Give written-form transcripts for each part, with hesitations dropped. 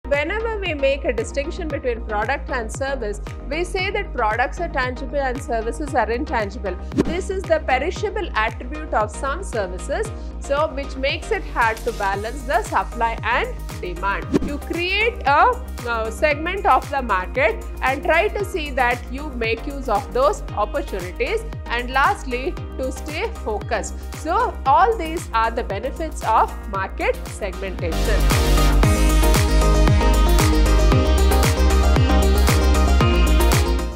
Whenever we make a distinction between product and service, we say that products are tangible and services are intangible. This is the perishable attribute of some services, so which makes it hard to balance the supply and demand. You create a segment of the market and try to see that you make use of those opportunities, and lastly, to stay focused. So all these are the benefits of market segmentation.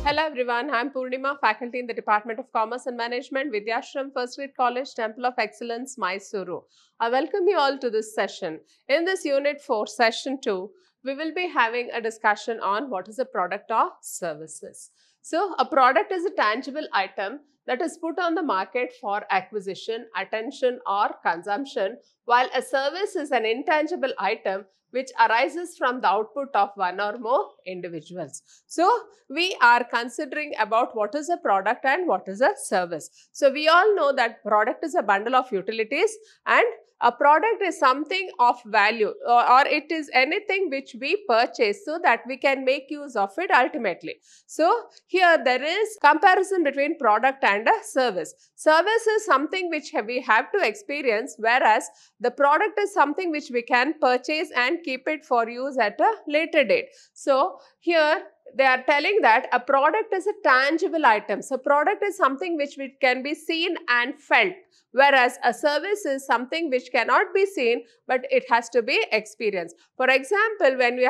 Hello everyone, I am Purnima, faculty in the Department of Commerce and Management, Vidyashram First Grade College, Temple of Excellence, Mysuru. I welcome you all to this session. In this Unit 4, Session 2, we will be having a discussion on what is a product or services. So, a product is a tangible item that is put on the market for acquisition, attention or consumption, while a service is an intangible item which arises from the output of one or more individuals. So, we are considering about what is a product and what is a service. So, we all know that product is a bundle of utilities and a product is something of value or it is anything which we purchase so that we can make use of it ultimately. So, here there is comparison between product and a service. Service is something which we have to experience, whereas the product is something which we can purchase and keep it for use at a later date. So, here they are telling that a product is a tangible item. So, product is something which can be seen and felt, whereas a service is something which cannot be seen but it has to be experienced. For example, when we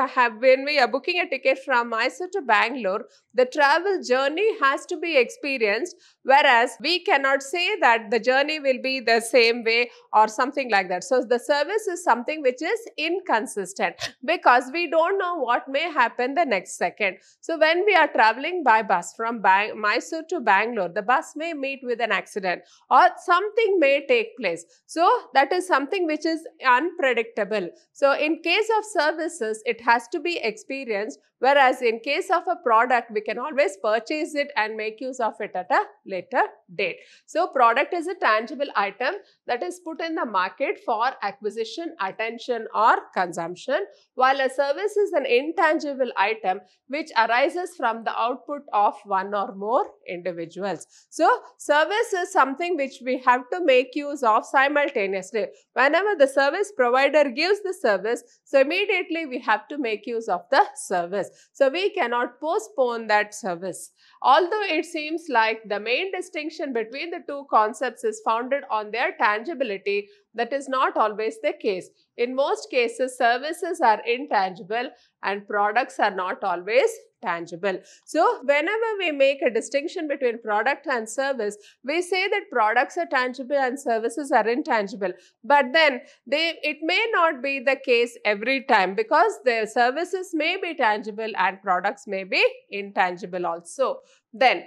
are booking a ticket from Mysore to Bangalore, the travel journey has to be experienced, whereas we cannot say that the journey will be the same way or something like that. So, the service is something which is inconsistent because we don't know what may happen the next second. So, when we are traveling by bus from Mysore to Bangalore, the bus may meet with an accident or something may take place. So, that is something which is unpredictable. So, in case of services, it has to be experienced, whereas in case of a product, we can always purchase it and make use of it at a later date. So, product is a tangible item that is put in the market for acquisition, attention or consumption, while a service is an intangible item which arises from the output of one or more individuals. So, service is something which we have to make use of simultaneously. Whenever the service provider gives the service, so immediately we have to make use of the service. So, we cannot postpone that service. Although it seems like the main distinction between the two concepts is founded on their tangibility, that is not always the case. In most cases, services are intangible and products are not always tangible. So, whenever we make a distinction between product and service, we say that products are tangible and services are intangible. But then it may not be the case every time, because their services may be tangible and products may be intangible also. Then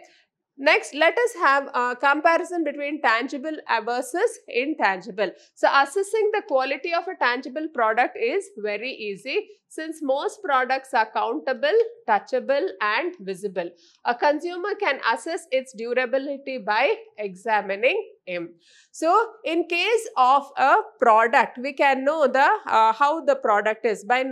next, let us have a comparison between tangible versus intangible. So, assessing the quality of a tangible product is very easy, since most products are countable, touchable and visible. A consumer can assess its durability by examining him. So, in case of a product, we can know the how the product is by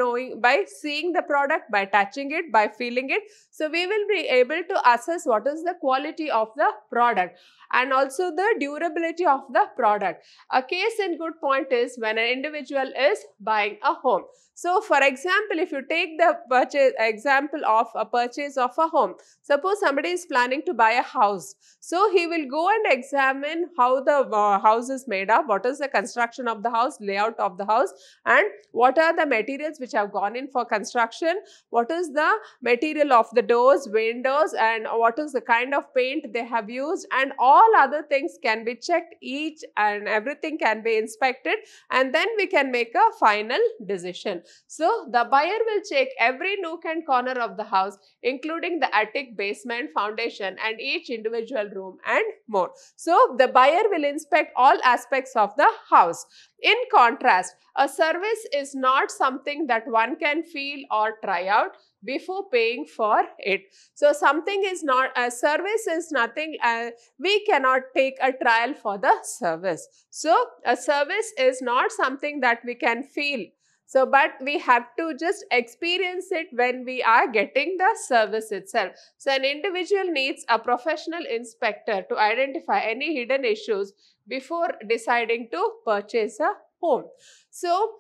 seeing the product, by touching it, by feeling it. So, we will be able to assess what is the quality of the product and also the durability of the product. A case in good point is when an individual is buying a home. So, for example, if you take the example of a purchase of a home, suppose somebody is planning to buy a house. So, he will go and examine how the house is made up, what is the construction of the house, layout of the house, and what are the materials which have gone in for construction, what is the material of the doors, windows, and what is the kind of paint they have used, and all other things can be checked, each and everything can be inspected, and then we can make a final decision. So, the buyer will check every nook and corner of the house, including the attic, basement, foundation and each individual room and more. So, the buyer will inspect all aspects of the house. In contrast, a service is not something that one can feel or try out before paying for it. So, something is not, a service is nothing, we cannot take a trial for the service. So, a service is not something that we can feel. So, but we have to just experience it when we are getting the service itself. So, an individual needs a professional inspector to identify any hidden issues before deciding to purchase a home. So,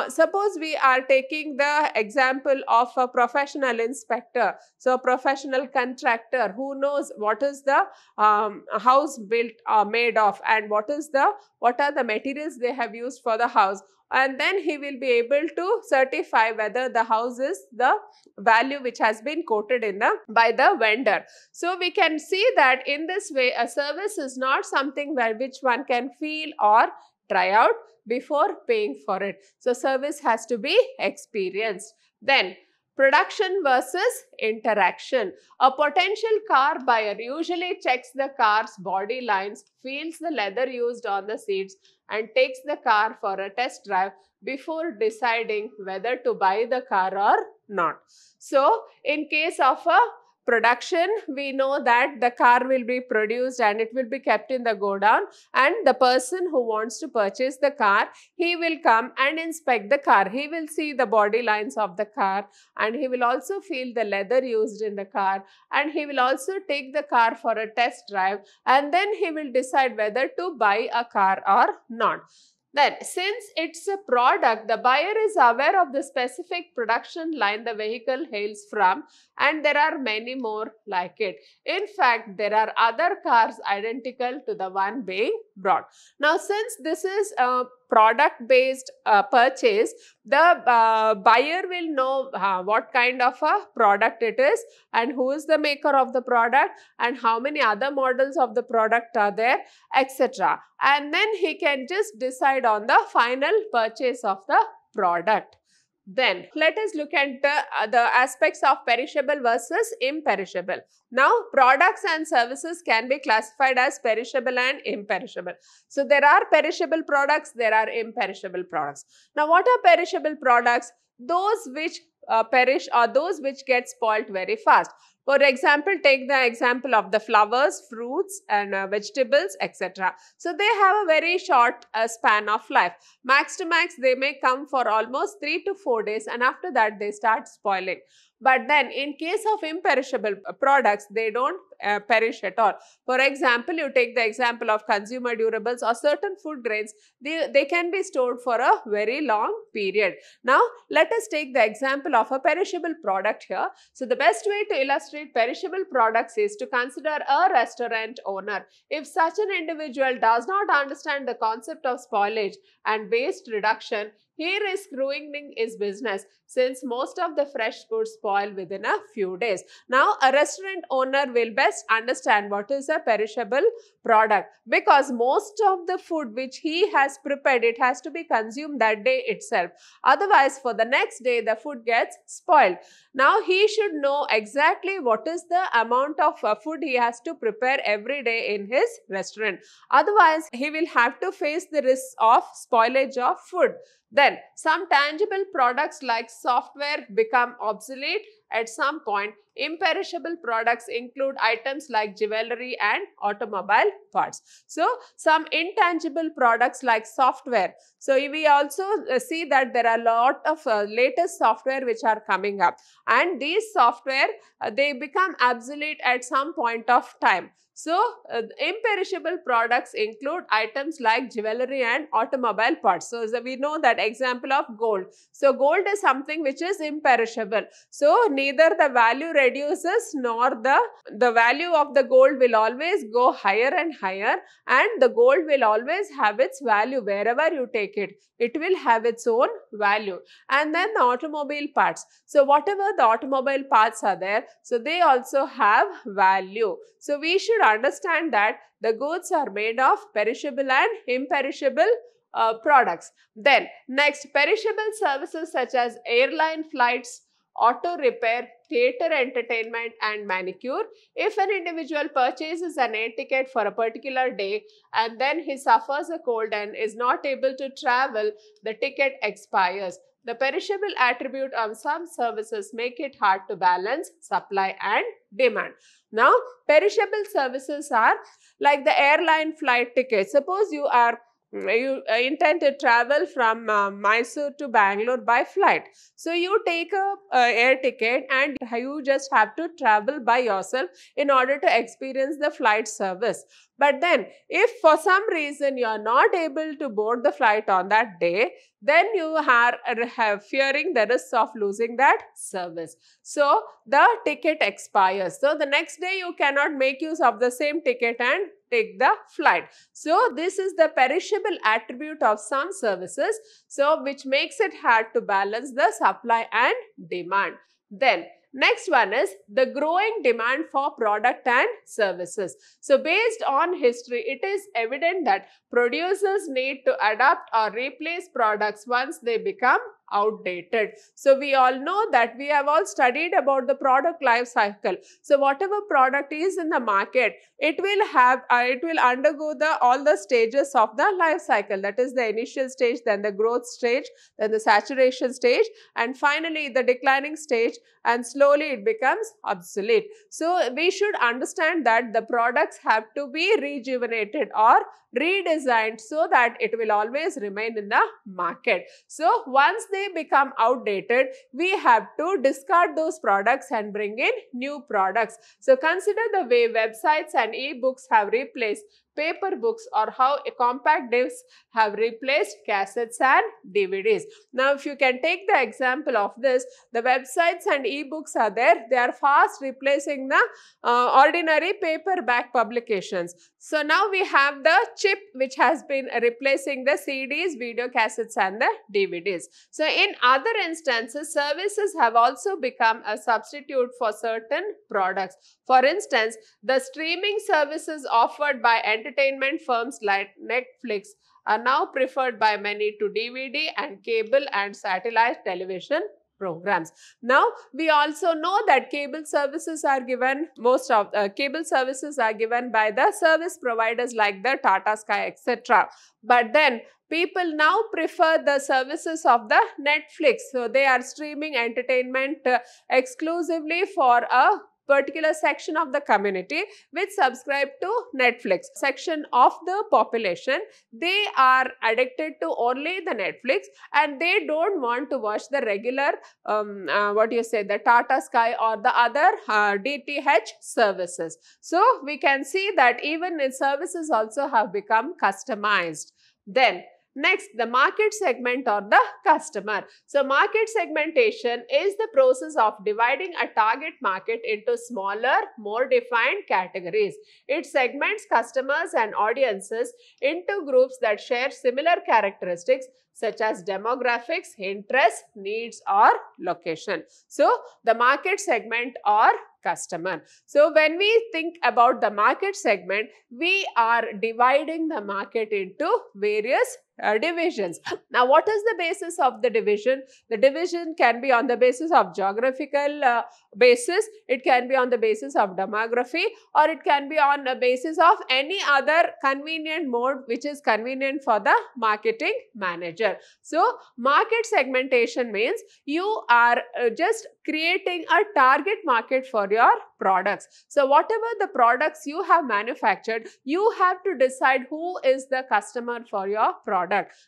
suppose we are taking the example of a professional inspector. So, a professional contractor who knows what is the house built made of, and what are the materials they have used for the house, and then he will be able to certify whether the house is the value which has been quoted in by the vendor. So we can see that in this way a service is not something which one can feel or try out before paying for it. So service has to be experienced. Then production versus interaction. A potential car buyer usually checks the car's body lines, feels the leather used on the seats, and takes the car for a test drive before deciding whether to buy the car or not. So, in case of a production, we know that the car will be produced and it will be kept in the godown, and the person who wants to purchase the car, he will come and inspect the car. He will see the body lines of the car, and he will also feel the leather used in the car, and he will also take the car for a test drive, and then he will decide whether to buy a car or not. Then, since it's a product, the buyer is aware of the specific production line the vehicle hails from, and there are many more like it. In fact, there are other cars identical to the one being brought. Now, since this is a product-based purchase, the buyer will know what kind of a product it is, and who is the maker of the product, and how many other models of the product are there, etc. And then he can just decide on the final purchase of the product. Then let us look at the aspects of perishable versus imperishable. Now, products and services can be classified as perishable and imperishable. So, there are perishable products, there are imperishable products. Now, what are perishable products? Those which perish or those which get spoiled very fast. For example, take the example of the flowers, fruits and vegetables, etc. So, they have a very short span of life. Max to max, they may come for almost 3 to 4 days, and after that they start spoiling. But then in case of imperishable products, they don't perish at all. For example, you take the example of consumer durables or certain food grains, they can be stored for a very long period. Now, let us take the example of a perishable product here. So, the best way to illustrate perishable products is to consider a restaurant owner. If such an individual does not understand the concept of spoilage and waste reduction, he risks ruining his business, since most of the fresh food spoil within a few days. Now, a restaurant owner will best understand what is a perishable product, because most of the food which he has prepared, it has to be consumed that day itself. Otherwise, for the next day, the food gets spoiled. Now, he should know exactly what is the amount of food he has to prepare every day in his restaurant. Otherwise, he will have to face the risk of spoilage of food. Then, some tangible products like software become obsolete at some point. Imperishable products include items like jewelry and automobile parts. So, some intangible products like software. So, we also see that there are a lot of latest software which are coming up, and these software, they become obsolete at some point of time. So, imperishable products include items like jewelry and automobile parts. So, we know that example of gold. So, gold is something which is imperishable. So, neither the value reduces nor the value of the gold will always go higher and higher, and the gold will always have its value wherever you take it. It will have its own value. And then the automobile parts. So, whatever the automobile parts are there, so they also have value. So, we should understand that the goods are made of perishable and imperishable products. Then, next, perishable services such as airline flights, auto repair, theatre entertainment and manicure. If an individual purchases an air ticket for a particular day and then he suffers a cold and is not able to travel, the ticket expires. The perishable attribute of some services make it hard to balance supply and demand. Now, perishable services are like the airline flight ticket. Suppose you are You intend to travel from Mysore to Bangalore by flight. So you take a air ticket and you just have to travel by yourself in order to experience the flight service. But then if for some reason you are not able to board the flight on that day, then you have fearing the risk of losing that service. So the ticket expires. So the next day you cannot make use of the same ticket and take the flight. So this is the perishable attribute of some services, so which makes it hard to balance the supply and demand. Then next one is the growing demand for product and services. So based on history, it is evident that producers need to adapt or replace products once they become outdated. So we all know that we have all studied about the product life cycle. So whatever product is in the market, it will undergo all the stages of the life cycle. That is the initial stage, then the growth stage, then the saturation stage, and finally the declining stage, and slowly it becomes obsolete. So we should understand that the products have to be rejuvenated or redesigned so that it will always remain in the market. So once they become outdated, we have to discard those products and bring in new products. So consider the way websites and e-books have replaced paper books, or how compact discs have replaced cassettes and DVDs. Now, if you can take the example of this, the websites and e-books are there. They are fast replacing the ordinary paperback publications. So now we have the chip which has been replacing the CDs, video cassettes and the DVDs. So in other instances, services have also become a substitute for certain products. For instance, the streaming services offered by entertainment firms like Netflix are now preferred by many to DVD and cable and satellite television programs. Now, we also know that cable services are given, most of cable services are given by the service providers like the Tata Sky, etc. But then people now prefer the services of the Netflix. So they are streaming entertainment exclusively for a particular section of the community which subscribe to Netflix. Section of the population, they are addicted to only the Netflix and they don't want to watch the regular the Tata Sky or the other DTH services. So we can see that even its services also have become customized. Then next, the market segment or the customer. So market segmentation is the process of dividing a target market into smaller, more defined categories. It segments customers and audiences into groups that share similar characteristics such as demographics, interests, needs or location. So the market segment or customer. So when we think about the market segment, we are dividing the market into various divisions. Now, what is the basis of the division? The division can be on the basis of geographical basis, it can be on the basis of demography, or it can be on the basis of any other convenient mode which is convenient for the marketing manager. So, market segmentation means you are just creating a target market for your products. So, whatever the products you have manufactured, you have to decide who is the customer for your product.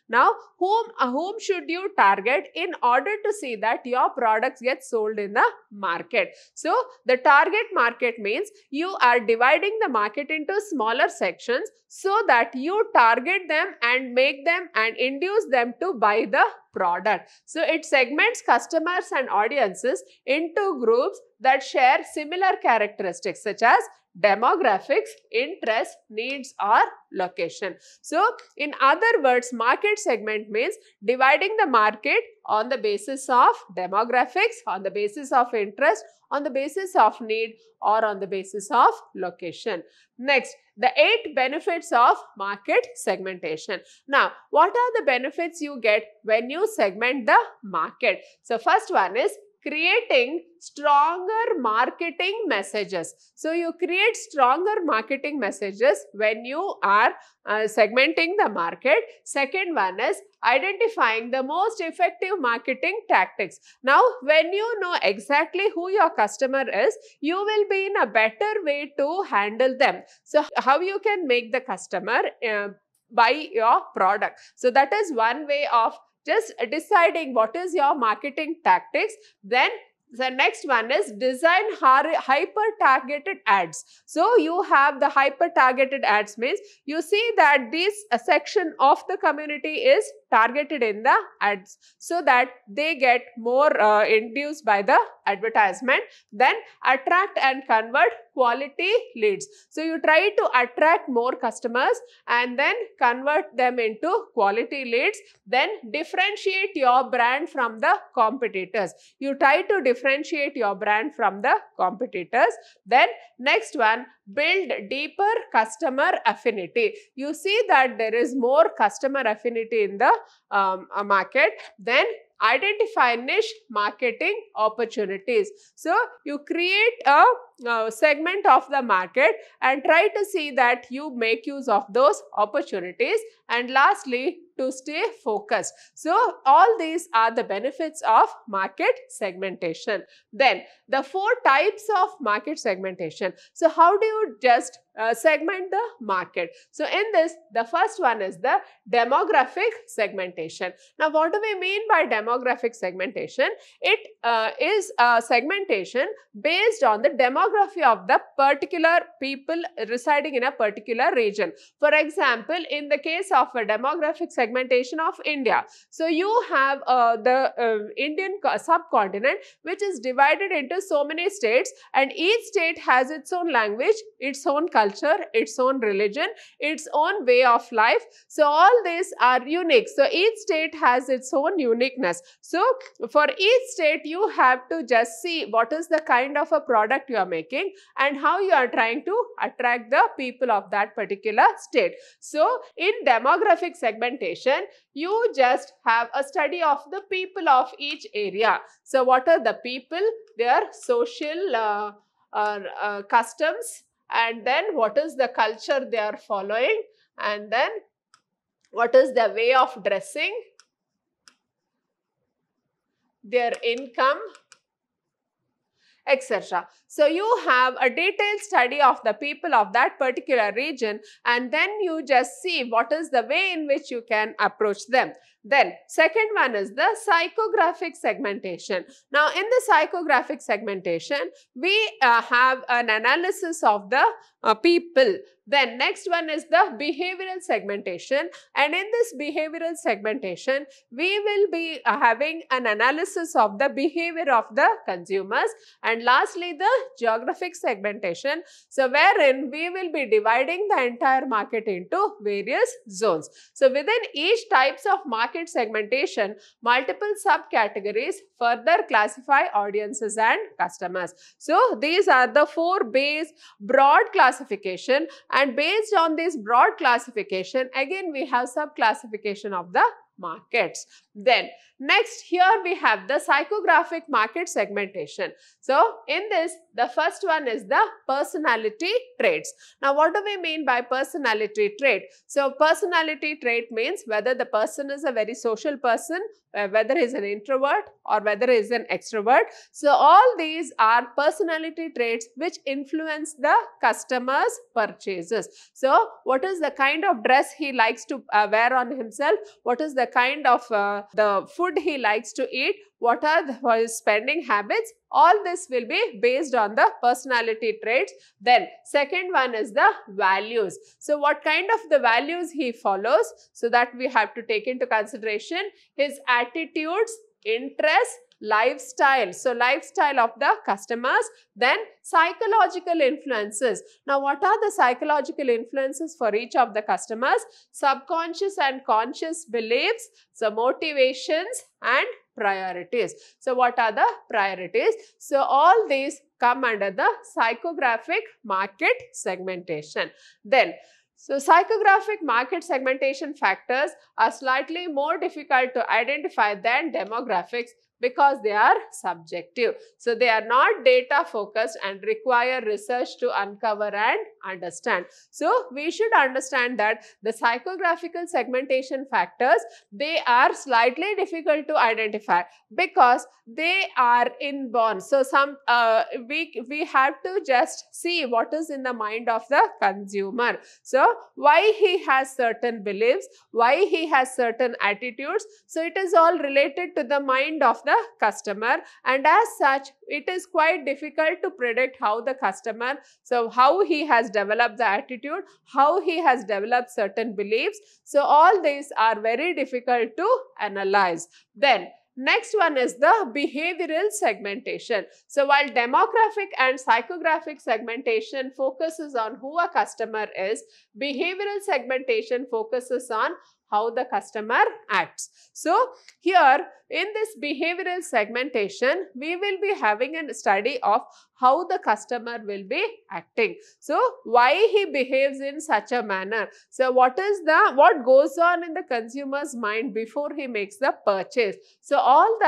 Now, whom should you target in order to see that your products get sold in the market? So, the target market means you are dividing the market into smaller sections so that you target them and make them and induce them to buy the product. So, it segments customers and audiences into groups that share similar characteristics such as demographics, interests, needs or location. So, in other words, market segment means dividing the market on the basis of demographics, on the basis of interest, on the basis of need or on the basis of location. Next, the 8 benefits of market segmentation. Now, what are the benefits you get when you segment the market? So, first one is creating stronger marketing messages. So, you create stronger marketing messages when you are segmenting the market. Second one is identifying the most effective marketing tactics. Now, when you know exactly who your customer is, you will be in a better way to handle them. So, how you can make the customer buy your product. So that is one way of just deciding what is your marketing tactics. Then the next one is design hyper-targeted ads. So you have the hyper-targeted ads means you see that this section of the community is targeted in the ads so that they get more induced by the advertisement. Then attract and convert quality leads. So you try to attract more customers and then convert them into quality leads. Then differentiate your brand from the competitors. You try to differentiate your brand from the competitors. Then next one, build deeper customer affinity. You see that there is more customer affinity in the market. Then identify niche marketing opportunities. So you create a segment of the market and try to see that you make use of those opportunities. And lastly, to stay focused. So all these are the benefits of market segmentation. Then the 4 types of market segmentation. So how do you just segment the market? So in this, the first one is the demographic segmentation. Now what do we mean by demographic segmentation? It is a segmentation based on the demography of the particular people residing in a particular region. For example, in the case of a demographic segmentation of India, so you have the Indian subcontinent, which is divided into so many states, and each state has its own language, its own culture, its own religion, its own way of life. So all these are unique. So each state has its own uniqueness. So for each state, you have to just see what is the kind of a product you are making and how you are trying to attract the people of that particular state. So in demographic segmentation, you just have a study of the people of each area. So what are the people, their social customs, and then what is the culture they are following, and then what is the way of dressing, their income, etc. So you have a detailed study of the people of that particular region, and then you just see what is the way in which you can approach them. Then second one is the psychographic segmentation. Now in the psychographic segmentation, we have an analysis of the people. Then next one is the behavioral segmentation, and in this behavioral segmentation, we will be having an analysis of the behavior of the consumers. And lastly, the geographic segmentation, so wherein we will be dividing the entire market into various zones. So within each types of market segmentation, multiple subcategories further classify audiences and customers. So these are the 4 base broad classification, and based on this broad classification, again we have sub-classification of the markets. Then next, here we have the psychographic market segmentation. So in this, the first one is the personality traits. Now what do we mean by personality trait? So personality trait means whether the person is a very social person, whether he is an introvert or whether he is an extrovert. So all these are personality traits which influence the customer's purchases. So what is the kind of dress he likes to wear on himself, what is the kind of the food he likes to eat, what are his spending habits, all this will be based on the personality traits. Then second one is the values. So what kind of the values he follows, so that we have to take into consideration his attitudes, interests, lifestyle. So lifestyle of the customers. Then psychological influences. Now what are the psychological influences for each of the customers? Subconscious and conscious beliefs, so motivations and priorities. So what are the priorities? So all these come under the psychographic market segmentation. Then so psychographic market segmentation factors are slightly more difficult to identify than demographics, because they are subjective. So they are not data focused and require research to uncover and understand. So we should understand that the psychographical segmentation factors, they are slightly difficult to identify because they are inborn. So we have to just see what is in the mind of the consumer. So why he has certain beliefs, why he has certain attitudes. So it is all related to the mind of the customer, and as such it is quite difficult to predict how the customer, so how he has developed the attitude, how he has developed certain beliefs. So all these are very difficult to analyze. Then next one is the behavioral segmentation. So while demographic and psychographic segmentation focuses on who a customer is, behavioral segmentation focuses on how the customer acts. So here in this behavioral segmentation, we will be having a study of how the customer will be acting. So why he behaves in such a manner. So what goes on in the consumer's mind before he makes the purchase. So all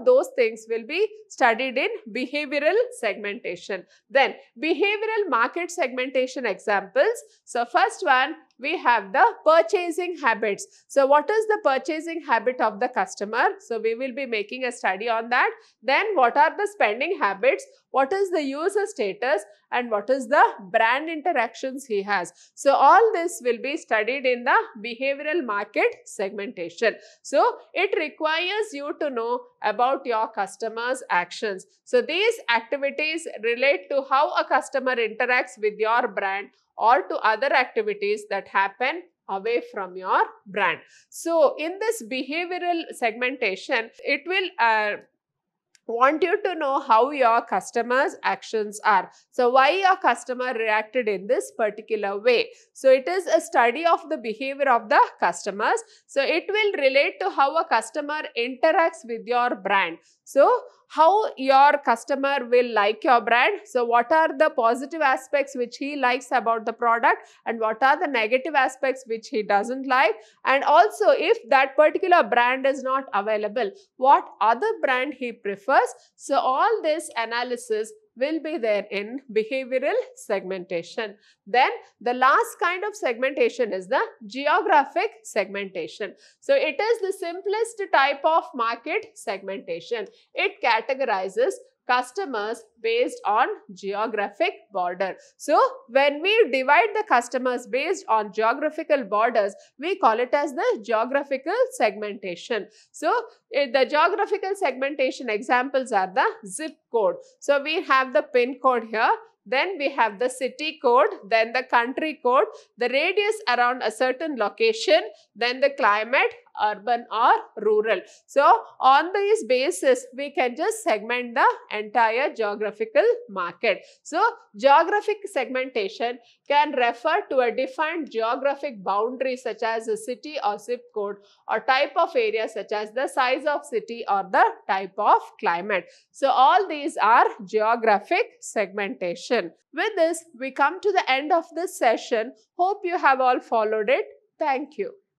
those things will be studied in behavioral segmentation. Then behavioral market segmentation examples. So first one, we have the purchasing habits. So what is the purchasing habit of the customer? So we will be making a study on that. Then what are the spending habits? What is the user status? And what is the brand interactions he has? So all this will be studied in the behavioral market segmentation. So it requires you to know about your customers' actions. So these activities relate to how a customer interacts with your brand or to other activities that happen away from your brand. So in this behavioral segmentation, it will want you to know how your customers' actions are. So why your customer reacted in this particular way. So it is a study of the behavior of the customers. So it will relate to how a customer interacts with your brand. So how your customer will like your brand. So what are the positive aspects which he likes about the product, and what are the negative aspects which he doesn't like, and also if that particular brand is not available, what other brand he prefers. So all this analysis will be there in behavioral segmentation. Then the last kind of segmentation is the geographic segmentation. So it is the simplest type of market segmentation. It categorizes customers based on geographic border. So when we divide the customers based on geographical borders, we call it as the geographical segmentation. So the geographical segmentation examples are the zip code. So we have the pin code here. Then we have the city code, then the country code, the radius around a certain location, then the climate, urban or rural. So on this basis, we can just segment the entire geographical market. So geographic segmentation can refer to a defined geographic boundary such as a city or zip code, or type of area such as the size of city or the type of climate. So all these are geographic segmentation. With this, we come to the end of this session. Hope you have all followed it. Thank you.